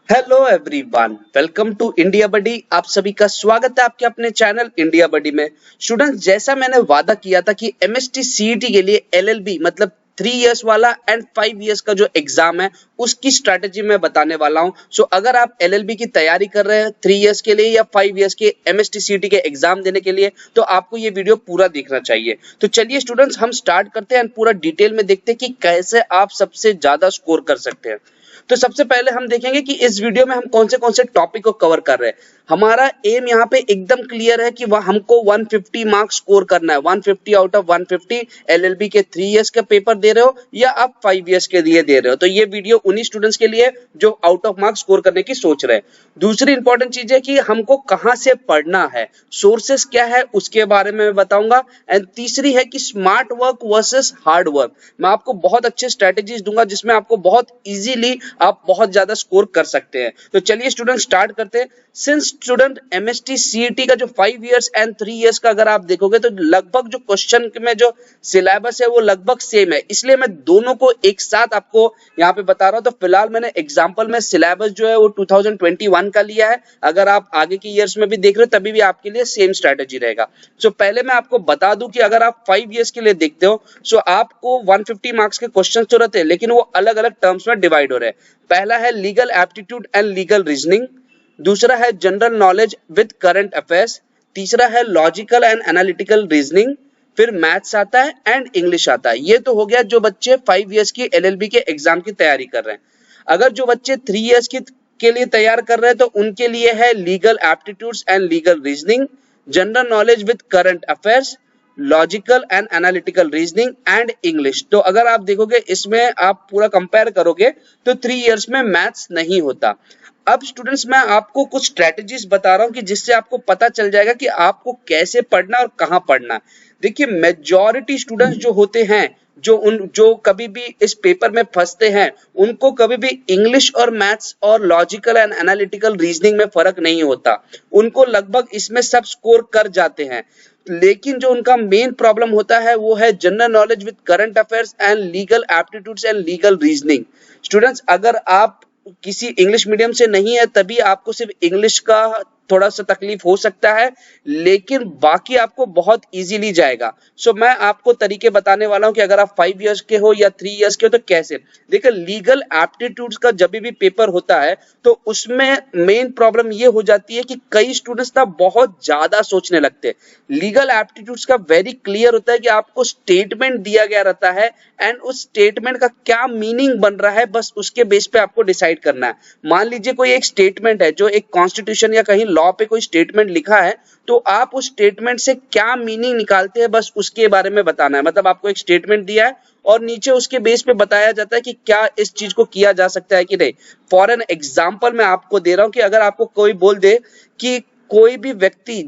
Hello everyone, welcome to India buddy. आप सभी का स्वागत है आपके अपने चैनल इंडिया बडी में। स्टूडेंट्स, जैसा मैंने वादा किया था कि एमएसटी सीईटी के लिए एलएलबी मतलब 3 इयर्स वाला एंड 5 इयर्स का जो एग्जाम है उसकी स्ट्रेटेजी मैं बताने वाला हूं। सो अगर आप एलएलबी की तैयारी कर रहे हैं 3 इयर्स के लिए या 5 इयर्स के एमएसटी सीईटी के एग्जाम देने के लिए, तो आपको ये वीडियो पूरा देखना चाहिए। तो चलिए स्टूडेंट्स, हम स्टार्ट करते हैं, पूरा डिटेल में देखते हैं कि कैसे आप सबसे ज्यादा स्कोर कर सकते हैं। तो सबसे पहले हम देखेंगे कि इस वीडियो में हम कौन से टॉपिक को कवर कर रहे हैं। हमारा एम यहाँ पे एकदम क्लियर है कि हमको 150 मार्क्स स्कोर करना है। 150 आउट ऑफ 150 एलएलबी के 3 इयर्स का पेपर दे रहे हो या आप 5 इयर्स के लिए दे रहे हो, तो ये वीडियो उन्हीं स्टूडेंट्स के लिए जो आउट ऑफ मार्क्स स्कोर करने की सोच रहे हैं। दूसरी इंपॉर्टेंट चीज है कि हमको कहां से पढ़ना है, सोर्सेस क्या है उसके बारे में मैं बताऊंगा। एंड तीसरी है कि smart work versus hard work. मैं आपको बहुत अच्छे स्ट्रेटेजीज दूंगा जिसमें आपको बहुत इजीली आप बहुत ज्यादा स्कोर कर सकते हैं। तो चलिए स्टूडेंट स्टार्ट करते हैं। सिंस स्टूडेंट एमएसटी सीईटी का जो 5 इयर्स एंड 3 इयर्स का अगर आप देखोगे तो लगभग जो क्वेश्चन में जो सिलेबस है वो लगभग सेम है, इसलिए मैं दोनों को एक साथ आपको यहाँ पे बता रहा हूँ। तो फिलहाल मैंने एग्जाम्पल में सिलेबस जो है वो 2021 का लिया है। अगर आप आगे के ईयर्स में भी देख रहे हो तभी भी आपके लिए सेम स्ट्रेटेजी रहेगा। सो पहले मैं आपको बता दूं कि अगर आप 5 इयर्स के लिए देखते हो सो आपको 150 मार्क्स के क्वेश्चन तो रहते हैं, लेकिन वो अलग अलग टर्म्स में डिवाइड हो रहे हैं। पहला है legal aptitude and legal reasoning, दूसरा है general knowledge with current affairs, तीसरा है लॉजिकल एंड एनालिटिकल रीजनिंग, फिर मैथ्स आता है एंड इंग्लिश आता है। ये तो हो गया जो बच्चे 5 इयर्स की एलएलबी के एग्जाम की तैयारी कर रहे हैं। अगर जो बच्चे 3 इयर्स की के लिए तैयार कर रहे हैं तो उनके लिए है legal aptitudes and legal reasoning, general knowledge with current affairs, logical and analytical reasoning and English. तो अगर आप देखोगे इसमें आप पूरा कंपेयर करोगे तो 3 इयर्स में मैथ्स नहीं होता। अब स्टूडेंट्स, मैं आपको कुछ स्ट्रेटेजीज बता रहा हूं कि जिससे आपको पता चल जाएगा कि आपको कैसे पढ़ना और कहां पढ़ना। देखिए, मेजॉरिटी स्टूडेंट्स जो होते हैं जो कभी भी इस पेपर में फंसते हैं, उनको कभी भी इंग्लिश और मैथ्स और लॉजिकल एंड एनालिटिकल रीजनिंग में फर्क नहीं होता। उनको लगभग इसमें सब स्कोर कर जाते हैं, लेकिन जो उनका मेन प्रॉब्लम होता है वो है general knowledge with current affairs and legal aptitudes and legal reasoning. Students, अगर आप किसी इंग्लिश मीडियम से नहीं है तभी आपको सिर्फ इंग्लिश का थोड़ा सा तकलीफ हो सकता है, लेकिन बाकी आपको बहुत इजीली जाएगा। सो मैं आपको तरीके बताने वाला हूं कि अगर आप 5 इयर्स के हो या 3 इयर्स के हो तो कैसे। देखिए, लीगल एप्टीट्यूड्स का जब भी पेपर होता है तो उसमें मेन प्रॉब्लम ये हो जाती है कि कई स्टूडेंट्स ना बहुत ज्यादा सोचने लगते हैं। लीगल एप्टीट्यूड्स का वेरी क्लियर होता है कि आपको स्टेटमेंट दिया गया रहता है एंड उस स्टेटमेंट का क्या मीनिंग बन रहा है, बस उसके बेस पे आपको डिसाइड करना है। मान लीजिए कोई एक स्टेटमेंट है, जो एक कॉन्स्टिट्यूशन या कहीं लॉ पे कोई स्टेटमेंट लिखा है, तो आप उस स्टेटमेंट से क्या मीनिंग निकालते हैं बस उसके बारे में बताना है। मतलब आपको एक स्टेटमेंट दिया है और नीचे उसके बेस पे बताया जाता है कि क्या इस चीज को किया जा सकता है कि नहीं। फॉर एन एग्जाम्पल मैं आपको दे रहा हूं कि अगर आपको कोई बोल दे कि कोई भी व्यक्ति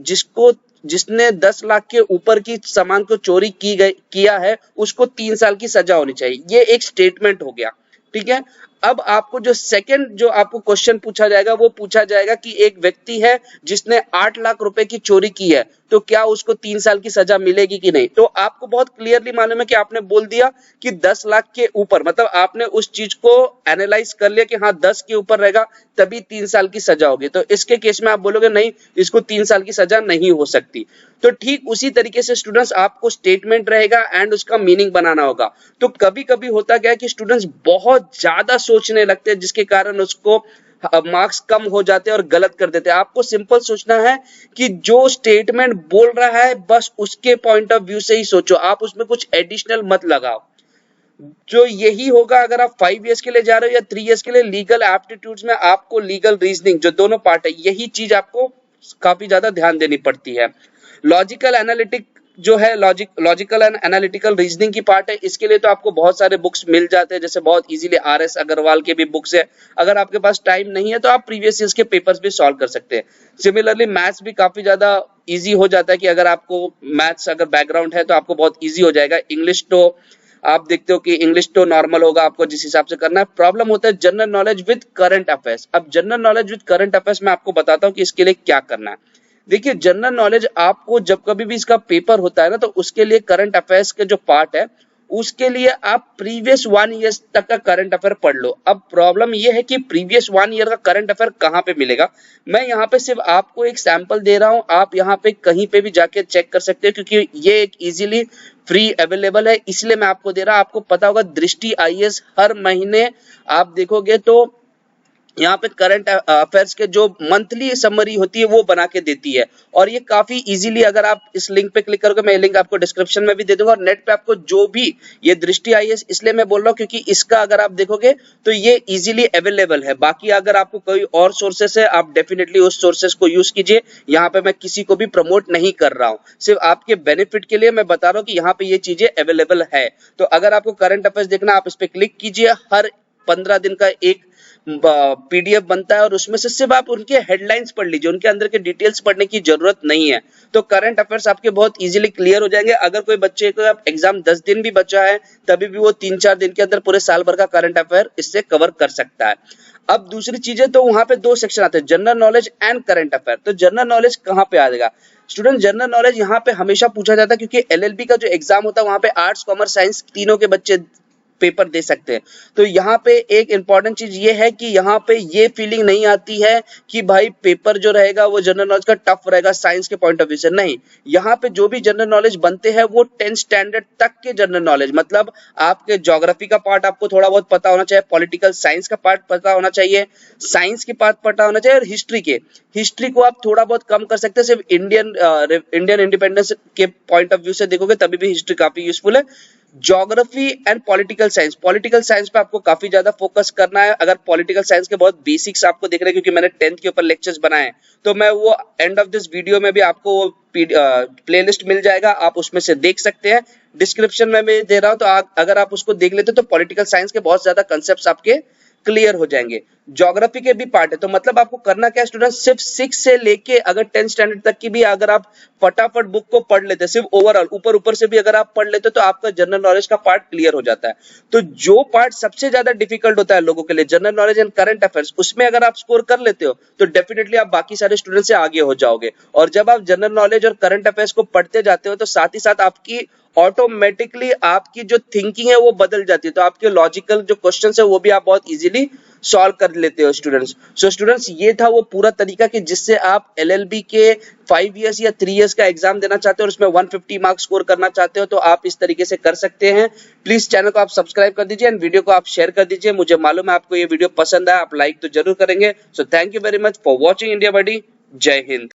जिसने 10 लाख के ऊपर की सामान को चोरी किया है उसको 3 साल की सजा होनी चाहिए, ये एक स्टेटमेंट हो गया। ठीक है। अब आपको जो सेकंड जो आपको क्वेश्चन पूछा जाएगा वो पूछा जाएगा कि एक व्यक्ति है जिसने 8 लाख रुपए की चोरी की है, तो क्या उसको 3 साल की सजा मिलेगी कि नहीं। तो आपको बहुत क्लियरली मालूम है कि आपने बोल दिया कि 10 लाख के ऊपर, मतलब आपने उस चीज को एनालाइज कर लिया कि हाँ 10 के ऊपर रहेगा तभी 3 साल की सजा होगी। तो इसके केस में आप बोलोगे नहीं, इसको 3 साल की सजा नहीं हो सकती। तो ठीक उसी तरीके से स्टूडेंट्स, आपको स्टेटमेंट रहेगा एंड उसका मीनिंग बनाना होगा। तो कभी कभी होता क्या है कि स्टूडेंट्स बहुत ज्यादा सोचने लगते हैं, जिसके कारण उसको मार्क्स कम हो जाते हैं और गलत कर देते हैं। आपको सिंपल सोचना है कि जो स्टेटमेंट बोल रहा है बस उसके पॉइंट ऑफ व्यू से ही सोचो, आप उसमें कुछ एडिशनल मत लगाओ। जो यही होगा अगर आप 5 इयर्स के लिए जा रहे हो या 3 इयर्स के लिए। लीगल एप्टीट्यूड्स में आपको लीगल रीजनिंग जो दोनों पार्ट है, यही चीज आपको काफी ज्यादा ध्यान देनी पड़ती है। लॉजिकल एनालिटिक जो है लॉजिकल एंड एनालिटिकल रीजनिंग की पार्ट है, इसके लिए तो आपको बहुत सारे बुक्स मिल जाते हैं, जैसे बहुत इजीली आरएस अग्रवाल के भी बुक्स है। अगर आपके पास टाइम नहीं है तो आप प्रीवियस ईयर्स के पेपर्स भी सॉल्व कर सकते हैं। सिमिलरली मैथ्स भी काफी ज्यादा इजी हो जाता है कि अगर आपको मैथ्स अगर बैकग्राउंड है तो आपको बहुत इजी हो जाएगा। इंग्लिश तो आप देखते हो कि इंग्लिश तो नॉर्मल होगा, आपको जिस हिसाब से करना है। प्रॉब्लम होता है general knowledge with current affairs. अब general knowledge with current affairs मैं आपको बताता हूँ कि इसके लिए क्या करना है। देखिए, जनरल नॉलेज आपको जब कभी भी इसका पेपर होता है ना, तो उसके लिए करंट अफेयर्स के जो पार्ट है उसके लिए आप प्रीवियस 1 ईयर तक का करंट अफेयर पढ़ लो। अब प्रॉब्लम ये है कि प्रीवियस 1 ईयर का करंट अफेयर कहाँ पे मिलेगा। मैं यहाँ पे सिर्फ आपको एक सैंपल दे रहा हूँ, आप यहाँ पे कहीं पे भी जाके चेक कर सकते हो, क्योंकि ये एक इजीली फ्री अवेलेबल है, इसलिए मैं आपको दे रहा हूँ। आपको पता होगा दृष्टि आईएएस हर महीने आप देखोगे तो यहाँ पे करंट अफेयर्स के जो मंथली समरी होती है वो बना के देती है, और ये काफी इजीली, अगर आप इस लिंक पे क्लिक करोगे, मैं लिंक आपको डिस्क्रिप्शन में भी दे दूंगा, और नेट पे आपको जो भी ये दृष्टि आईएएस इसलिए मैं बोल रहा हूँ क्योंकि इसका अगर आप देखोगे तो ये इजीली अवेलेबल है। बाकी अगर आपको कोई और सोर्सेस है, आप डेफिनेटली उस सोर्सेस को यूज कीजिए। यहाँ पे मैं किसी को भी प्रमोट नहीं कर रहा हूँ, सिर्फ आपके बेनिफिट के लिए मैं बता रहा हूँ कि यहाँ पे ये चीजें अवेलेबल है। तो अगर आपको करंट अफेयर्स देखना, आप इस पे क्लिक कीजिए। हर 15 दिन का एक पीडीएफ बनता है, और उसमें से सिर्फ आप उनके हेडलाइंस पढ़ लीजिए, उनके अंदर के डिटेल्स पढ़ने की जरूरत नहीं है। तो करंट अफेयर्स आपके बहुत इजीली क्लियर हो जाएंगे। अगर कोई बच्चे को एग्जाम 10 दिन भी बचा है, तभी भी वो 3-4 दिन के अंदर पूरे साल भर का करंट अफेयर इससे कवर कर सकता है। अब दूसरी चीजें, तो वहां पे 2 सेक्शन आते हैं, general knowledge and current affair. तो जनरल नॉलेज कहाँ पे आ जाएगा स्टूडेंट? जनरल नॉलेज यहाँ पे हमेशा पूछा जाता है, क्योंकि एलएलबी का जो एग्जाम होता है वहां पे आर्ट्स, कॉमर्स, साइंस तीनों के बच्चे पेपर दे सकते हैं। तो यहाँ पे एक इंपॉर्टेंट चीज ये है कि यहाँ पे ये फीलिंग नहीं आती है कि भाई पेपर जो रहेगा वो जनरल नॉलेज का टफ रहेगा साइंस के पॉइंट ऑफ व्यू से। नहीं, यहाँ पे जो भी जनरल नॉलेज बनते हैं वो 10th स्टैंडर्ड तक के जनरल नॉलेज, मतलब आपके ज्योग्राफी का पार्ट आपको थोड़ा बहुत पता होना चाहिए, पॉलिटिकल साइंस का पार्ट पता होना चाहिए, साइंस के पार्ट पता होना चाहिए, और हिस्ट्री को आप थोड़ा बहुत कम कर सकते हैं। सिर्फ इंडियन इंडिपेंडेंस के पॉइंट ऑफ व्यू से देखोगे तभी भी हिस्ट्री काफी यूजफुल है। ज्योग्राफी एंड पॉलिटिकल साइंस पे आपको काफी ज्यादा फोकस करना है। अगर पॉलिटिकल साइंस के बहुत बेसिक्स आपको दिख रहे हैं, क्योंकि मैंने 10th के ऊपर लेक्चर्स बनाए हैं, तो मैं वो एंड ऑफ दिस वीडियो में भी आपको वो प्लेलिस्ट मिल जाएगा, आप उसमें से देख सकते हैं। डिस्क्रिप्शन में मैं दे रहा हूं, तो अगर आप उसको देख लेते तो पॉलिटिकल साइंस के बहुत ज्यादा कंसेप्ट आपके क्लियर हो जाएंगे। ज्योग्राफी के भी पार्ट है, तो मतलब आपको करना क्या है स्टूडेंट, सिर्फ 6 से लेके अगर 10th स्टैंडर्ड तक की भी अगर आप फटाफट बुक को पढ़ लेते, सिर्फ ओवरऑल ऊपर से भी अगर आप पढ़ लेते, तो आपका जनरल नॉलेज का पार्ट क्लियर हो जाता है। तो जो पार्ट सबसे ज्यादा डिफिकल्ट होता है लोगों के लिए, general knowledge and current affairs, उसमें अगर आप स्कोर कर लेते हो तो डेफिनेटली आप बाकी सारे स्टूडेंट से आगे हो जाओगे। और जब आप जनरल नॉलेज और करंट अफेयर्स को पढ़ते जाते हो, तो साथ ही साथ आपकी ऑटोमेटिकली आपकी जो थिंकिंग है वो बदल जाती है, तो आपके लॉजिकल जो क्वेश्चंस है वो भी आप बहुत इजीली सॉल्व कर लेते हो स्टूडेंट्स। सो स्टूडेंट्स, ये था वो पूरा तरीका कि जिससे आप एलएलबी के 5 इयर्स या 3 इयर्स का एग्जाम देना चाहते हो और उसमें 150 मार्क्स स्कोर करना चाहते हो, तो आप इस तरीके से कर सकते हैं। प्लीज चैनल को आप सब्सक्राइब कर दीजिए एंड वीडियो को आप शेयर कर दीजिए। मुझे मालूम है आपको ये वीडियो पसंद आया, आप लाइक तो जरूर करेंगे। So thank you very much for watching India buddy. जय हिंद।